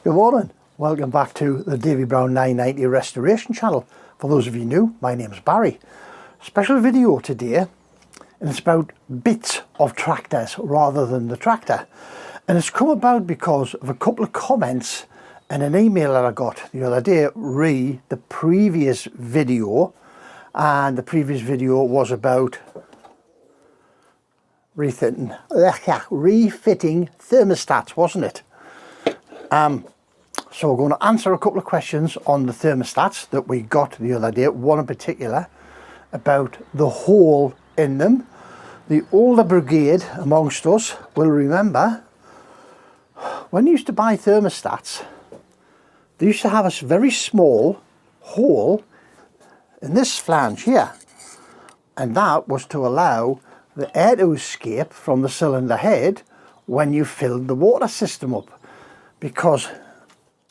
Good morning, welcome back to the Davy Brown 990 Restoration channel. For those of you new, my name is Barry. Special video today, and it's about bits of tractors rather than the tractor. And it's come about because of a couple of comments and an email that I got the other day re the previous video. And the previous video was about refitting thermostats, wasn't it? So we're going to answer a couple of questions on the thermostats that we got the other day, one in particular about the hole in them. The older brigade amongst us will remember when you used to buy thermostats, they used to have a very small hole in this flange here, and that was to allow the air to escape from the cylinder head when you filled the water system up, because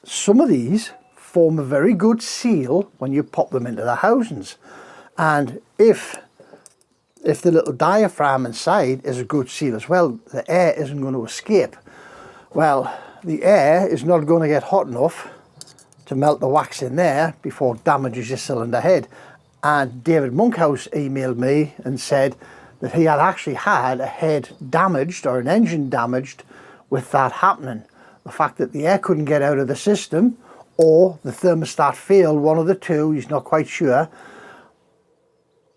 some of these form a very good seal when you pop them into the housings. And if the little diaphragm inside is a good seal as well, the air isn't going to escape. Well, the air is not going to get hot enough to melt the wax in there before it damages your cylinder head. And David Monkhouse emailed me and said that he had actually had a head damaged or an engine damaged with that happening. The fact that the air couldn't get out of the system or the thermostat failed, one of the two, he's not quite sure.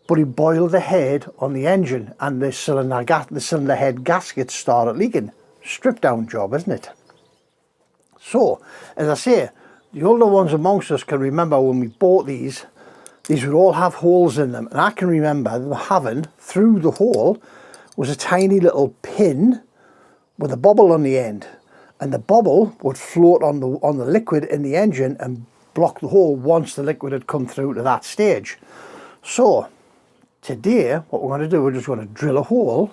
But he boiled the head on the engine and the cylinder head gasket started leaking. Strip down job, isn't it? So, as I say, the older ones amongst us can remember when we bought these would all have holes in them. And I can remember them having, through the hole, was a tiny little pin with a bubble on the end. And the bubble would float on the liquid in the engine and block the hole once the liquid had come through to that stage. So, today, what we're going to do, we're just going to drill a hole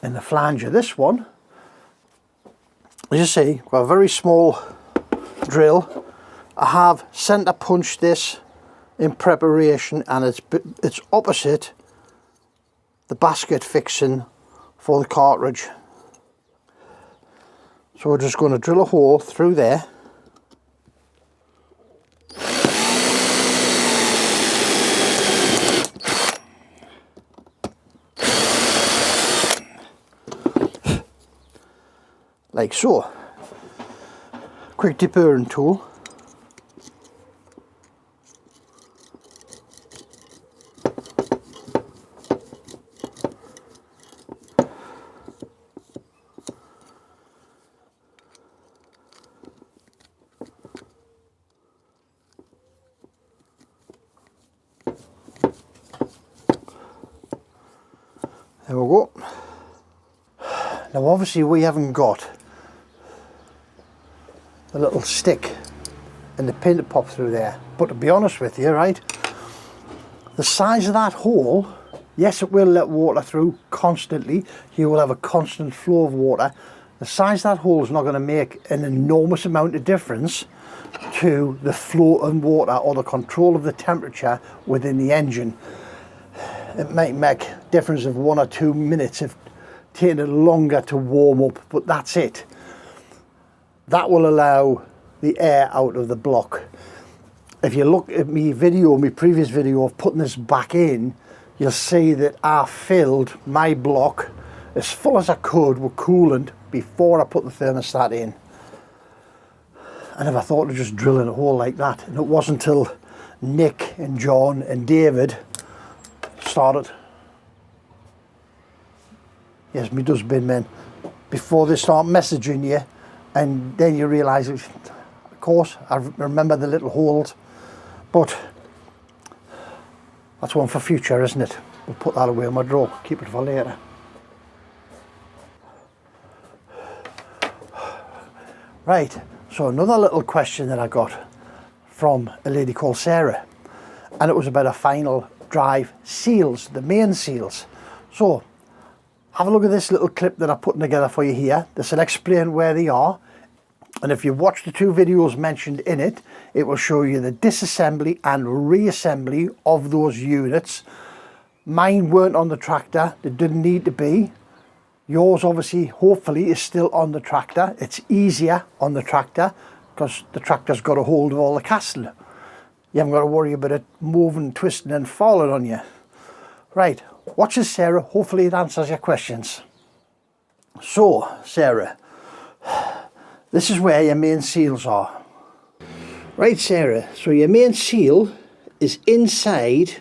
in the flange of this one. As you see, got a very small drill. I have centre punched this in preparation, and it's opposite the basket fixing for the cartridge. So we're just going to drill a hole through there. Like so. Quick deburring tool. There we go. Now obviously we haven't got the little stick and the pin to pop through there, but to be honest with you, right, the size of that hole, yes, it will let water through constantly. You will have a constant flow of water. The size of that hole is not going to make an enormous amount of difference to the flow of water or the control of the temperature within the engine. It might make a difference of 1 or 2 minutes if taking it longer to warm up, but that's it. That will allow the air out of the block. If you look at my previous video of putting this back in, you'll see that I filled my block as full as I could with coolant before I put the thermostat in. I never thought of just drilling a hole like that, and it wasn't until Nick and John and David started, yes, me dustbin men, before they start messaging you, and then you realise, of course, I remember the little holes, but that's one for future, isn't it? We'll put that away in my drawer, keep it for later. Right, so another little question that I got from a lady called Sarah, and it was about a final drive seals, the main seals. So have a look at this little clip that I'm putting together for you here. This will explain where they are, and if you watch the 2 videos mentioned in it, it will show you the disassembly and reassembly of those units. Mine weren't on the tractor, they didn't need to be. Yours obviously, hopefully, is still on the tractor. It's easier on the tractor because the tractor's got a hold of all the castle. You haven't got to worry about it moving, twisting and falling on you. Right, watch this, Sarah. Hopefully it answers your questions. So, Sarah, this is where your main seals are. Right, Sarah, so your main seal is inside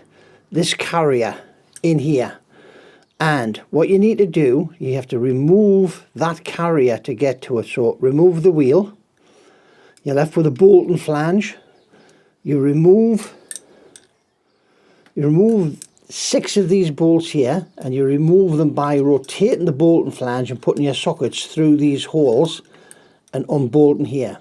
this carrier in here. And what you need to do, you have to remove that carrier to get to it. So remove the wheel. You're left with a bolt and flange. You remove 6 of these bolts here, and you remove them by rotating the bolt and flange and putting your sockets through these holes and unbolting here.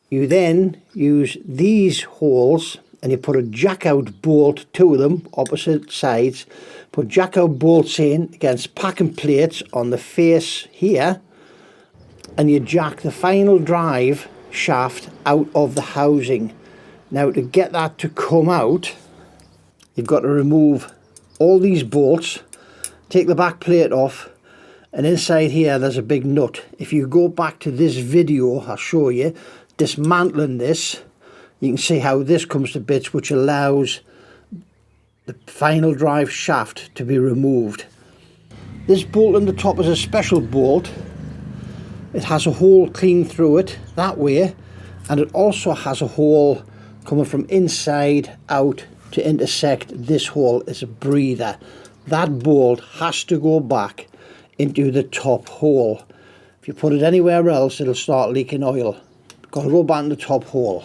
You then use these holes and you put a jack out bolt, 2 of them, opposite sides. Put jack out bolts in against packing plates on the face here, and you jack the final drive shaft out of the housing. Now, to get that to come out, you've got to remove all these bolts, take the back plate off, and inside here there's a big nut. If you go back to this video, I'll show you dismantling this. You can see how this comes to bits, which allows the final drive shaft to be removed. This bolt on the top is a special bolt. It has a hole clean through it that way, and it also has a hole coming from inside out to intersect this hole as a breather. That bolt has to go back into the top hole. If you put it anywhere else, it'll start leaking oil. Got to go back in the top hole.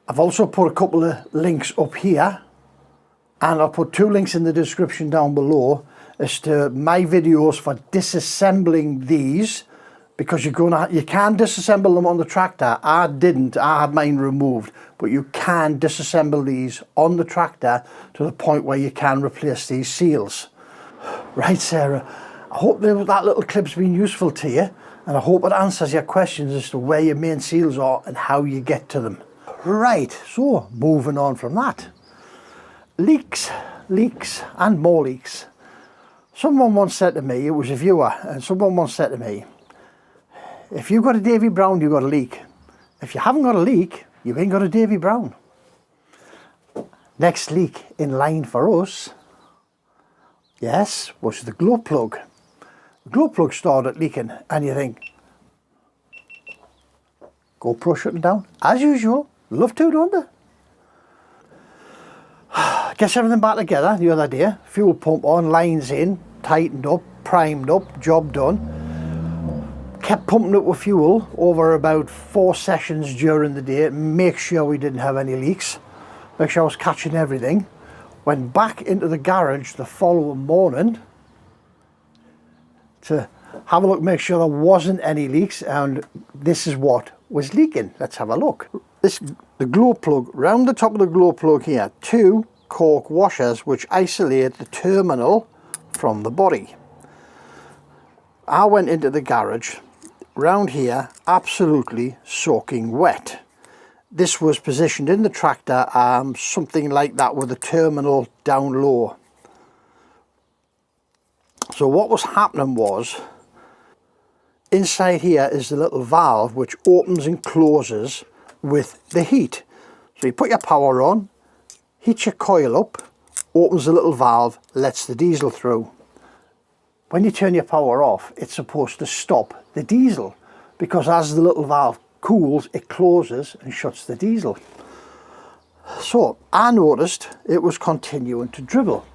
I've also put a couple of links up here, and I'll put 2 links in the description down below as to my videos for disassembling these, because you can disassemble them on the tractor. I didn't, I had mine removed, but you can disassemble these on the tractor to the point where you can replace these seals. Right, Sarah, I hope that little clip's been useful to you, and I hope it answers your questions as to where your main seals are and how you get to them. Right, so moving on from that. Leaks and more leaks. Someone once said to me, it was a viewer, and someone once said to me, if you've got a Davy Brown, you've got a leak. If you haven't got a leak, you ain't got a Davy Brown. Next leak in line for us, yes, was the glow plug. The glow plug started leaking, and you think, GoPro shutting down, as usual. Love to, don't they? Gets everything back together the other day. Fuel pump on, lines in, tightened up, primed up, job done. Kept pumping it with fuel over about 4 sessions during the day. Make sure we didn't have any leaks. Make sure I was catching everything. Went back into the garage the following morning to have a look, make sure there wasn't any leaks, and this is what was leaking. Let's have a look. The glow plug, round the top of the glow plug here, 2 cork washers which isolate the terminal from the body. I went into the garage, round here, absolutely soaking wet. This was positioned in the tractor, something like that, with the terminal down low. So what was happening was, inside here is the little valve which opens and closes with the heat. So you put your power on, heat your coil up, opens the little valve, lets the diesel through. When you turn your power off, it's supposed to stop the diesel, because as the little valve cools, it closes and shuts the diesel. So I noticed it was continuing to dribble.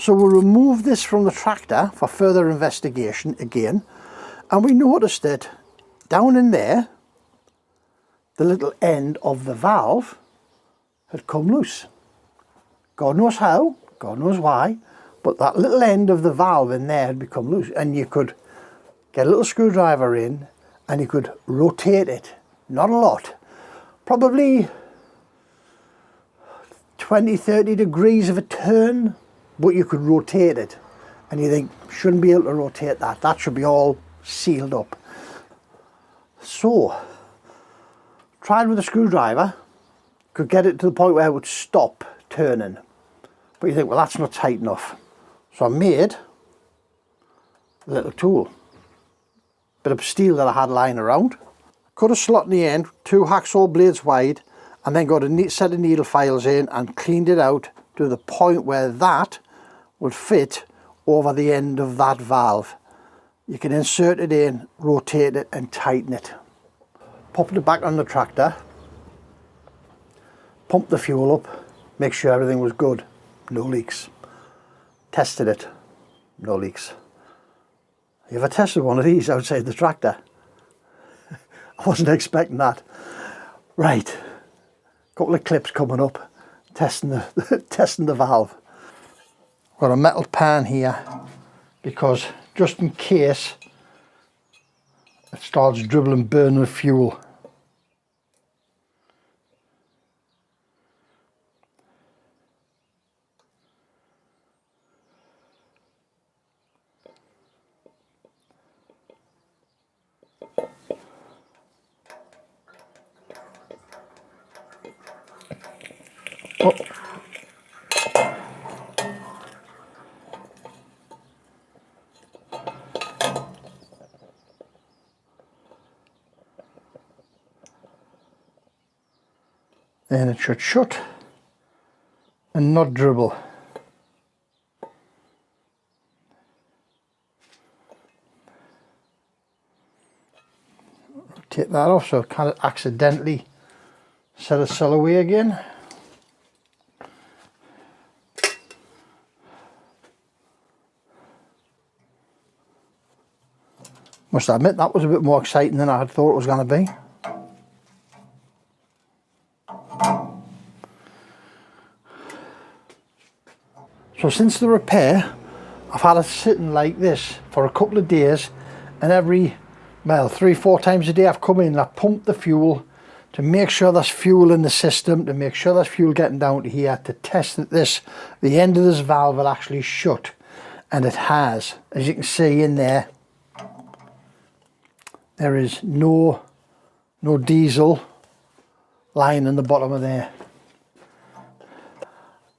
So we removed this from the tractor for further investigation again, and we noticed that down in there, the little end of the valve had come loose. God knows how, God knows why, but that little end of the valve in there had become loose, and you could get a little screwdriver in and you could rotate it. Not a lot, probably 20-30 degrees of a turn, but you could rotate it, and you think, shouldn't be able to rotate that, that should be all sealed up. So, tried with a screwdriver, could get it to the point where it would stop turning. But you think, well, that's not tight enough. So I made a little tool. Bit of steel that I had lying around. Cut a slot in the end, 2 hacksaw blades wide, and then got a neat set of needle files in and cleaned it out to the point where that would fit over the end of that valve. You can insert it in, rotate it and tighten it. Popped it back on the tractor, pumped the fuel up, make sure everything was good, no leaks. Tested it, no leaks. You ever tested one of these outside the tractor? I wasn't expecting that. Right, couple of clips coming up, testing the testing the valve. Got a metal pan here because just in case it starts dribbling, burning the fuel. Oh. Then it should shut and not dribble. Take that off so it kind of accidentally set a cell away again. Must admit that was a bit more exciting than I had thought it was going to be. So since the repair, I've had it sitting like this for a couple of days, and every, well, 3-4 times a day I've come in and I've pumped the fuel to make sure there's fuel in the system, to make sure there's fuel getting down to here, to test that the end of this valve will actually shut, and it has. As you can see in there, there is no diesel lying in the bottom of there.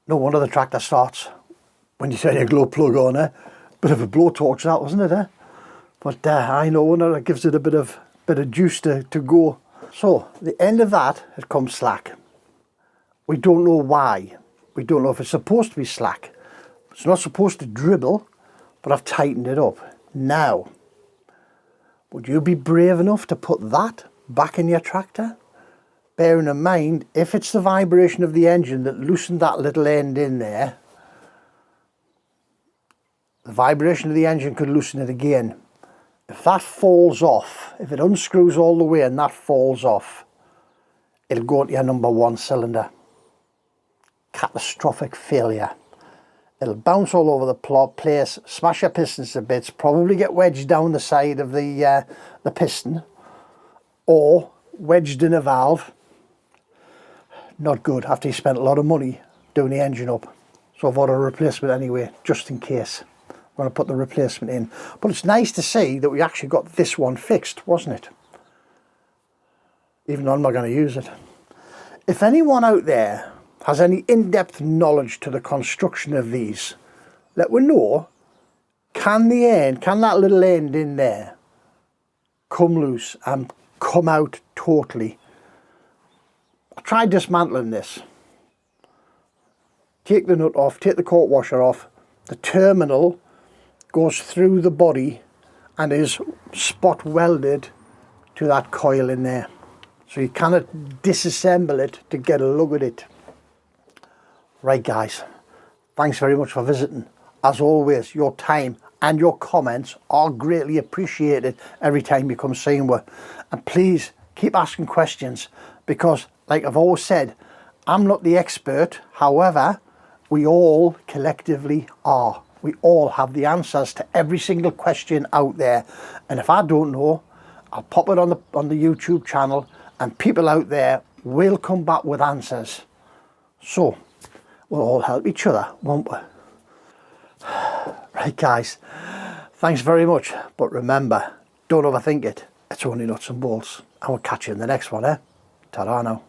No wonder the tractor starts when you turn your glow plug on, eh? Bit of a blowtorch that, wasn't it, eh? But I know it gives it a bit of juice to go. So the end of that has come slack. We don't know why. We don't know if it's supposed to be slack. It's not supposed to dribble, but I've tightened it up. Now, would you be brave enough to put that back in your tractor? Bearing in mind, if it's the vibration of the engine that loosened that little end in there, the vibration of the engine could loosen it again. If that falls off, if it unscrews all the way and that falls off, it'll go into your number 1 cylinder. Catastrophic failure. It'll bounce all over the place, smash your pistons to bits, probably get wedged down the side of the piston, or wedged in a valve. Not good after you spent a lot of money doing the engine up. So I've ordered a replacement anyway, just in case. I'm going to put the replacement in. But it's nice to see that we actually got this one fixed, wasn't it? Even though I'm not going to use it. If anyone out there has any in-depth knowledge to the construction of these, let me know. Can that little end in there come loose and come out totally? I tried dismantling this. Take the nut off, take the court washer off. The terminal goes through the body and is spot welded to that coil in there. So you cannot disassemble it to get a look at it. Right guys, thanks very much for visiting. As always, your time and your comments are greatly appreciated every time you come seeing me. And please keep asking questions, because like I've always said, I'm not the expert. However, we all collectively are. We all have the answers to every single question out there. And if I don't know, I'll pop it on the YouTube channel, and people out there will come back with answers. So we'll all help each other, won't we? Right guys, thanks very much. But remember, don't overthink it. it's only nuts and bolts. And we'll catch you in the next one, eh? Ta-ra now.